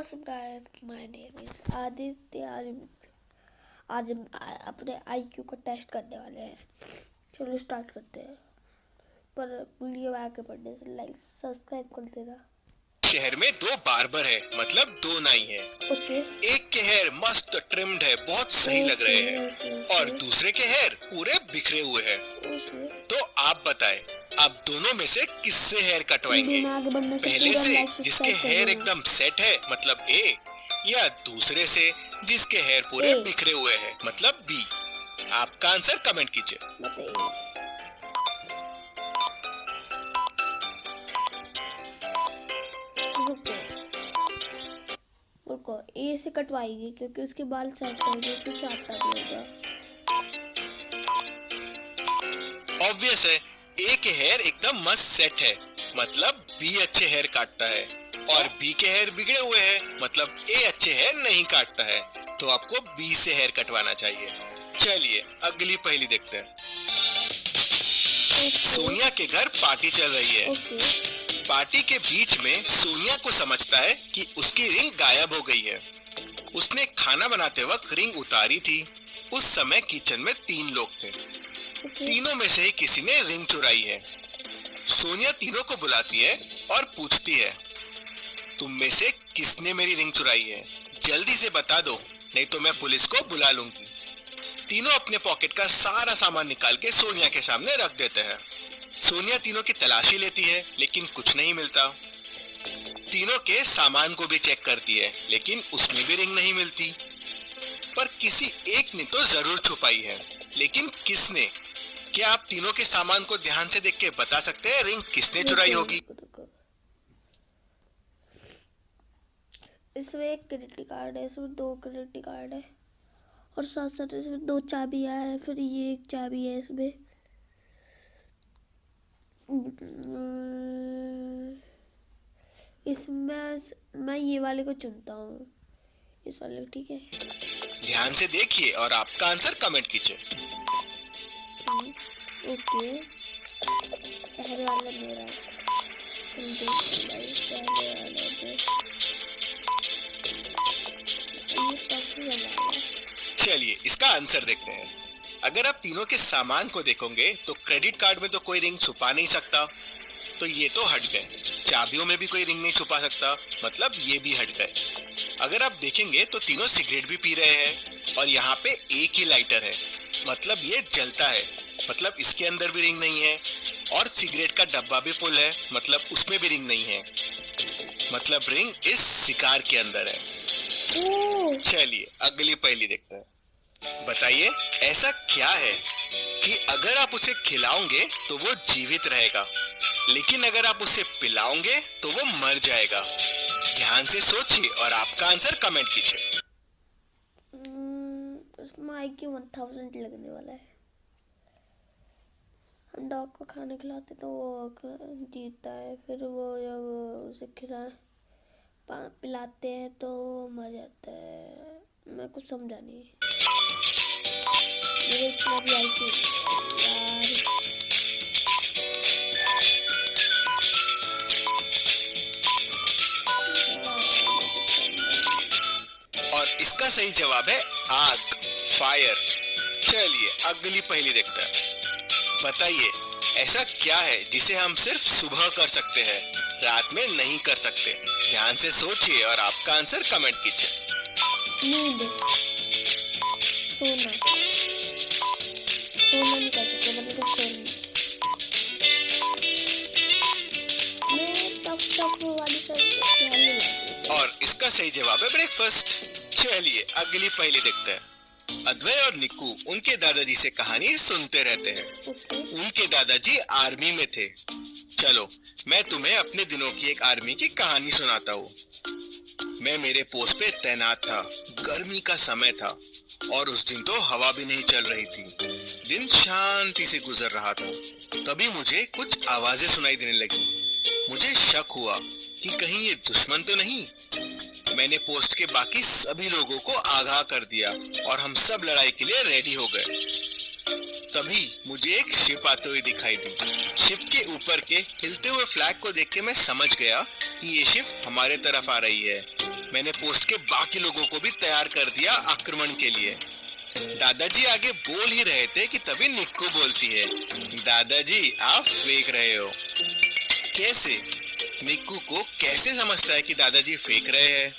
What's up guys, my name is Aditya. आज हम अपने IQ का टेस्ट करने वाले हैं। चलो स्टार्ट करते हैं, पर वीडियो आगे बढ़ने से लाइक सब्सक्राइब कर देना। शहर में दो बार्बर है, मतलब दो नाई है। एक के हेयर मस्त ट्रिम्ड है, बहुत सही लग रहे हैं, और दूसरे के हेयर पूरे बिखरे हुए हैं। तो आप बताएं, आप दोनों में से किससे हेयर कटवाएंगे? पहले से जिसके हेयर एकदम सेट है, मतलब ए, या दूसरे से जिसके हेयर पूरे बिखरे हुए हैं, मतलब बी? आपका आंसर कमेंट कीजिए। रुको, ए से कटवाएगी क्योंकि उसके बाल सेट होंगे, कुछ आता भी होगा। ऑब्वियस है, ए के हेयर एकदम मस्त सेट है, मतलब बी अच्छे हेयर काटता है, और बी के हेयर बिगड़े हुए हैं, मतलब ए अच्छे हेयर नहीं काटता है। तो आपको बी से हेयर कटवाना चाहिए। चलिए अगली पहेली देखते हैं। सोनिया के घर पार्टी चल रही है। पार्टी के बीच में सोनिया को समझता है कि उसकी रिंग गायब हो गई है। उसने खाना बनाते वक्त रिंग उतारी थी। उस समय किचन में 3 लोग थे। तीनों में से ही किसी ने रिंग चुराई है। सोनिया तीनों को बुलाती है और पूछती है, तुम में से किसने मेरी रिंग चुराई है? जल्दी से बता दो, नहीं तो मैं पुलिस को बुला लूंगी। तीनों अपने पॉकेट का सारा सामान निकाल के सोनिया के सामने रख देते हैं। सोनिया तीनों की तलाशी लेती है, लेकिन कुछ नहीं मिलता। तीनों के सामान को भी चेक करती है, लेकिन उसमें भी रिंग नहीं मिलती। पर किसी एक ने तो जरूर छुपाई है, लेकिन किसने? क्या आप तीनों के सामान को ध्यान से देख के बता सकते हैं रिंग किसने चुराई होगी? इसमें एक क्रेडिट कार्ड है, इसमें 2 क्रेडिट कार्ड है, और साथ साथ इसमें 2 चाबियां है, फिर ये एक चाबी है इसमें। इसमें मैं ये वाले को चुनता हूँ, इस वाले, ठीक है? ध्यान से देखिए और आपका आंसर कमेंट कीजिए। ओके, पहले वाला मेरा है। चलिए इसका आंसर देखते हैं। अगर आप तीनों के सामान को देखोगे तो क्रेडिट कार्ड में तो कोई रिंग छुपा नहीं सकता, तो ये तो हट गए। चाबियों में भी कोई रिंग नहीं छुपा सकता, मतलब ये भी हट गए। अगर आप देखेंगे तो तीनों सिगरेट भी पी रहे हैं, और यहाँ पे एक ही लाइटर है, मतलब ये जलता है, मतलब इसके अंदर भी रिंग नहीं है। और सिगरेट का डब्बा भी फुल है, मतलब उसमें भी रिंग नहीं है, मतलब रिंग इस सिगार के अंदर है। चलिए अगली पहेली देखते हैं। बताइए ऐसा क्या है कि अगर आप उसे खिलाओगे तो वो जीवित रहेगा, लेकिन अगर आप उसे पिलाओगे तो वो मर जाएगा? ध्यान से सोचिए और आपका आंसर कमेंट कीजिए। इसमें IQ 1000 लगने वाला है। हम डॉग को खाना खिलाते तो वो जीतता है, फिर वो जब उसे पिलाते हैं तो मर जाता है। मैं कुछ समझा नहीं। और इसका सही जवाब है आग, फायर। चलिए अगली पहेली देखते हैं। बताइए ऐसा क्या है जिसे हम सिर्फ सुबह कर सकते हैं, रात में नहीं कर सकते? ध्यान से सोचिए और आपका आंसर कमेंट कीजिए। नींद, सोना। सोना नहीं कर सकते, मतलब सोना। और इसका सही जवाब है ब्रेकफास्ट। चलिए अगली पहेली देखते हैं। अद्वैय और निक्कू उनके दादाजी से कहानी सुनते रहते हैं। उनके दादाजी आर्मी में थे। चलो मैं तुम्हें अपने दिनों की एक आर्मी की कहानी सुनाता हूँ। मैं मेरे पोस्ट पे तैनात था। गर्मी का समय था और उस दिन तो हवा भी नहीं चल रही थी। दिन शांति से गुजर रहा था। तभी मुझे कुछ आवाजें सुनाई देने लगी। मुझे शक हुआ कि कहीं ये दुश्मन तो नहीं। मैंने पोस्ट के बाकी सभी लोगों को आगाह कर दिया और हम सब लड़ाई के लिए रेडी हो गए। तभी मुझे एक शिप आते हुए दिखाई दी। शिप के ऊपर के हिलते हुए फ्लैग को देख के मैं समझ गया कि ये शिप हमारे तरफ आ रही है। मैंने पोस्ट के बाकी लोगों को भी तैयार कर दिया आक्रमण के लिए। दादाजी आगे बोल ही रहे थे कि तभी निक्कू बोलती है, दादाजी आप फेंक रहे हो। कैसे? निक्कू को कैसे समझता है कि दादाजी फेंक रहे हैं?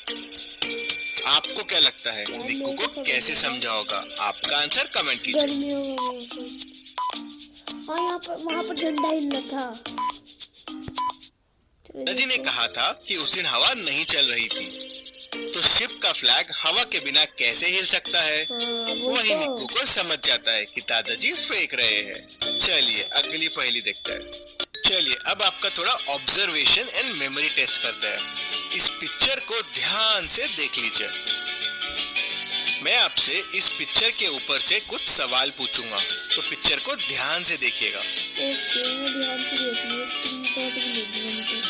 आपको क्या लगता है निक्कू को कैसे समझा होगा? आपका आंसर कमेंट कीजिए। हाँ, यहाँ पर वहाँ पर झंडा हिलना था। दादाजी ने कहा था कि उस दिन हवा नहीं चल रही थी, तो शिप का फ्लैग हवा के बिना कैसे हिल सकता है? वही निक्कू को समझ जाता है कि दादाजी फेंक रहे हैं। चलिए अगली पहेली देखते हैं। चलिए अब आपका थोड़ा ऑब्जर्वेशन एंड मेमोरी टेस्ट करते हैं। इस पिक्चर को ध्यान से देख लीजिए। मैं आपसे इस पिक्चर के ऊपर से कुछ सवाल पूछूंगा, तो पिक्चर को ध्यान से देखिएगा। ओके, मैं ध्यान से देख लूँ। स्क्रीनशॉट भी ले लूँगा मुझे।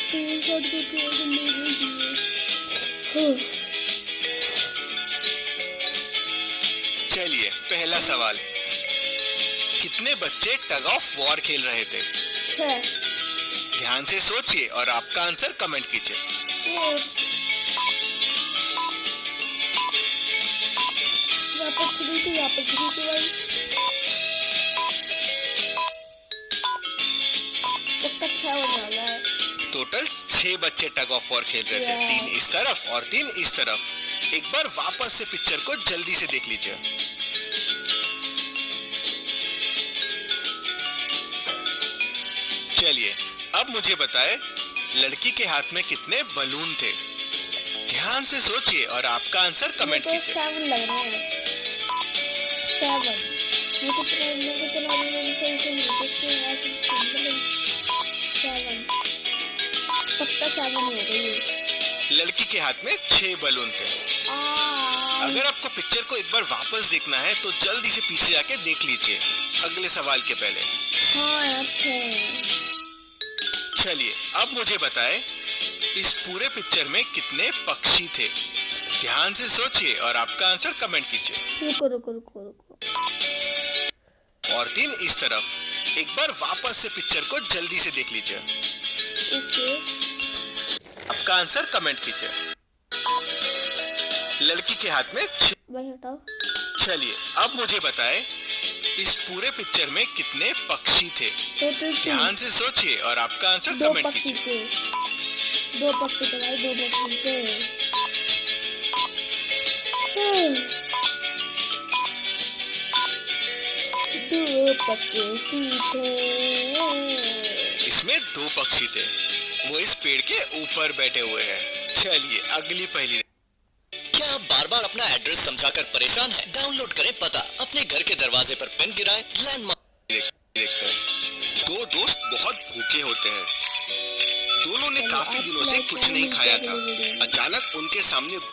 स्क्रीनशॉट करके ले लीजिए। चलिए पहला सवाल, कितने बच्चे टग ऑफ वॉर खेल रहे थे? 6। ध्यान से सोचिए और आपका आंसर कमेंट कीजिए। यहाँ पर 3 थी, यहाँ पर 3 थी भाई। तब तक 6 होने वाला है। टोटल 6 बच्चे टग ऑफ वॉर खेल रहे थे, 3 इस तरफ और 3 इस तरफ। एक बार वापस से पिक्चर को जल्दी से देख लीजिए। चलिए अब मुझे बताएं, लड़की के हाथ में कितने बलून थे? ध्यान से सोचिए और आपका आंसर कमेंट कीजिए। 7 लग रहा है। 7। पक्का 7 हो गई। लड़की के हाथ में 6 बलून थे। अगर आपको पिक्चर को एक बार वापस देखना है तो जल्दी से पीछे जाके देख लीजिए अगले सवाल के पहले। हाँ, चलिए अब मुझे बताएं, इस पूरे पिक्चर में कितने पक्षी थे? ध्यान से सोचिए और आपका आंसर कमेंट कीजिए। रुको। और 3 इस तरफ। एक बार वापस से पिक्चर को जल्दी से देख लीजिए। ओके। आपका आंसर कमेंट कीजिए। लड़की के हाथ में भाई हटाओ। चलिए अब मुझे बताएं, इस पूरे पिक्चर में कितने पक्षी थे? ध्यान से सोचिए और आपका आंसर कमेंट कीजिए। 2 पक्षी थे भाई, 2 पक्षी थे। इसमें 2 पक्षी थे, वो इस पेड़ के ऊपर बैठे हुए हैं। चलिए अगली पहेली। क्या आप बार बार अपना एड्रेस समझाकर परेशान हैं? डाउनलोड करें पता, अपने घर के दरवाजे पर पेन गिराएं, लैंडमार्क देखते हैं। 2 दोस्त बहुत भूखे होते हैं। दोनों ने काफी दिनों से कुछ नहीं खाया था। अचानक उनके सामने